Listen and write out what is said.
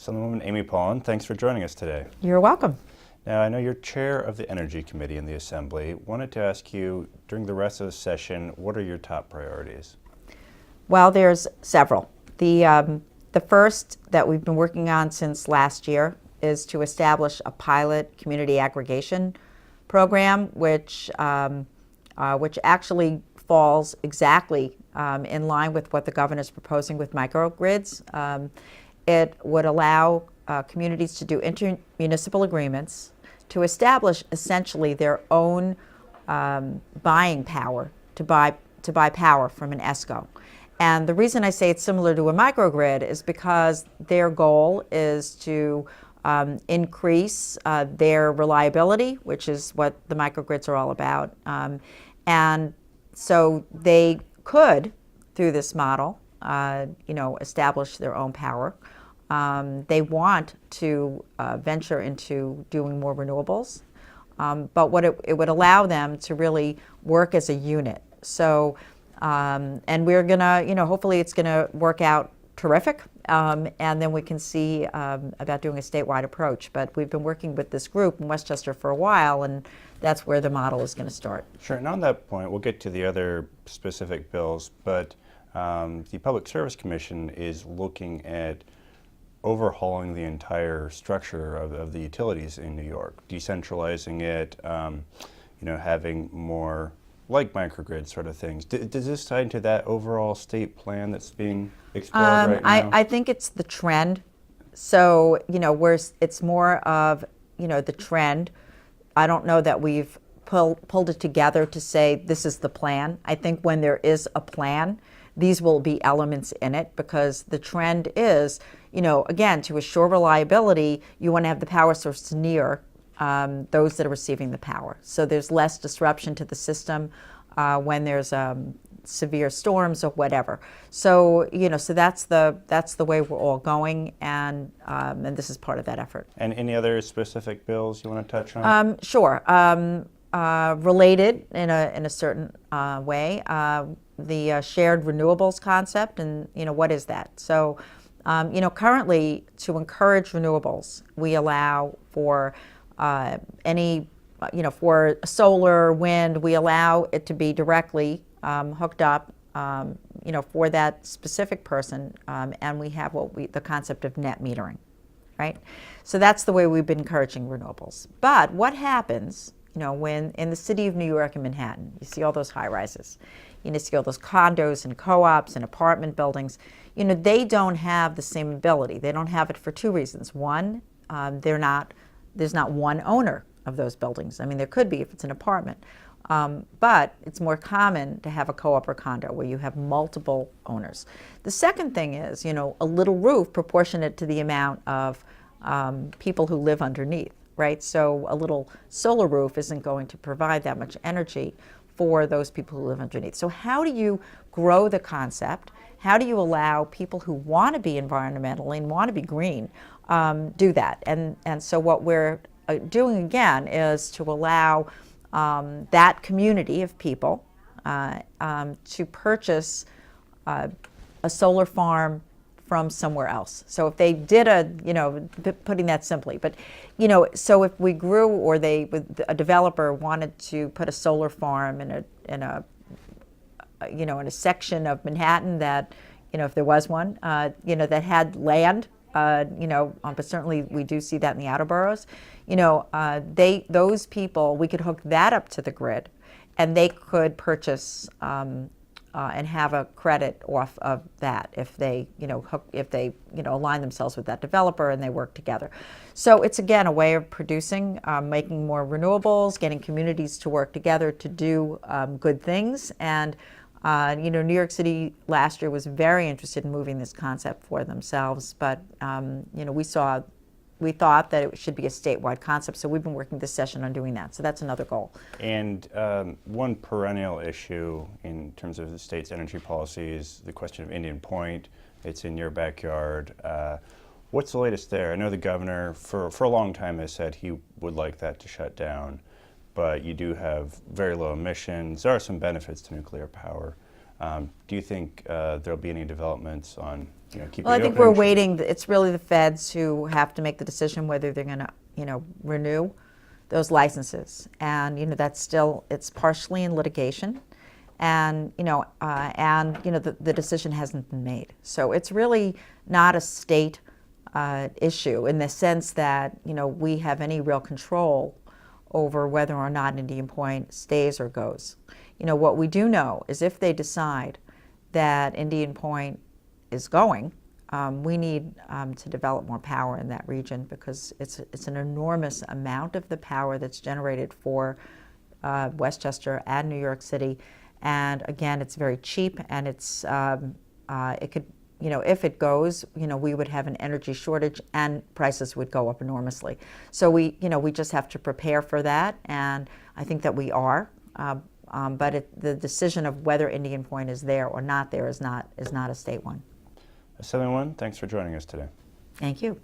Assemblywoman Amy Paulin, thanks for joining us today. You're welcome. Now, I know you're chair of the Energy Committee in the Assembly. Wanted to ask you, during the rest of the session, what are your top priorities? Well, there's several. The first that we've been working on since last year is to establish a pilot community aggregation program, which actually falls exactly in line with what the governor is proposing with microgrids. It would allow communities to do intermunicipal agreements to establish essentially their own buying power to buy power from an ESCO. And the reason I say it's similar to a microgrid is because their goal is to increase their reliability, which is what the microgrids are all about. And so they could, through this model, establish their own power. They want to venture into doing more renewables, but what it would allow them to really work as a unit. So, and we're gonna, hopefully it's gonna work out terrific, and then we can see about doing a statewide approach. But we've been working with this group in Westchester for a while, and that's where the model is gonna start. Sure, and on that point, we'll get to the other specific bills, but the Public Service Commission is looking at overhauling the entire structure of the utilities in New York, decentralizing it, having more like microgrid sort of things. Does this tie into that overall state plan that's being explored right now? I think it's the trend. So, it's more of, the trend. I don't know that we've pulled it together to say this is the plan. I think when there is a plan, these will be elements in it, because the trend is, again, to assure reliability, you want to have the power source near those that are receiving the power. So there's less disruption to the system when there's severe storms or whatever. So, so that's the way we're all going, and this is part of that effort. And any other specific bills you want to touch on? Sure. Related in a certain way, the shared renewables concept, and what is that? So, currently, to encourage renewables, we allow for for solar, wind, we allow it to be directly hooked up, for that specific person, and we have the concept of net metering, right? So that's the way we've been encouraging renewables. But what happens, when in the city of New York and Manhattan, you see all those high rises, you see all those condos and co-ops and apartment buildings, they don't have the same ability. They don't have it for two reasons. One, there's not one owner of those buildings. I mean, there could be if it's an apartment, but it's more common to have a co-op or condo where you have multiple owners. The second thing is, a little roof proportionate to the amount of people who live underneath, right? So a little solar roof isn't going to provide that much energy for those people who live underneath. So how do you grow the concept? How do you allow people who want to be environmentally and want to be green do that? And so what we're doing again is to allow that community of people to purchase a solar farm from somewhere else. So if they did putting that simply, but so if we grew, or a developer wanted to put a solar farm in a section of Manhattan that, if there was one, that had land, but certainly we do see that in the outer boroughs, those people, we could hook that up to the grid, and they could purchase and have a credit off of that if they, align themselves with that developer and they work together. So it's, again, a way of producing, making more renewables, getting communities to work together to do good things. And, New York City last year was very interested in moving this concept for themselves, but, we thought that it should be a statewide concept, so we've been working this session on doing that. So that's another goal. And one perennial issue in terms of the state's energy policy is the question of Indian Point. It's in your backyard. What's the latest there? I know the governor for a long time has said he would like that to shut down, but you do have very low emissions. There are some benefits to nuclear power. Do you think there'll be any developments on keeping Well, I it think open? we're waiting. It's really the feds who have to make the decision whether they're going to, renew those licenses. And, that's still, it's partially in litigation. And, the decision hasn't been made. So it's really not a state issue in the sense that, we have any real control over whether or not Indian Point stays or goes. What we do know is if they decide that Indian Point is going, we need to develop more power in that region because it's an enormous amount of the power that's generated for Westchester and New York City. And again, it's very cheap, and it could, if it goes, we would have an energy shortage and prices would go up enormously. So we just have to prepare for that, and I think that we are. But the decision of whether Indian Point is there or not there is not a state one. Assemblywoman, thanks for joining us today. Thank you.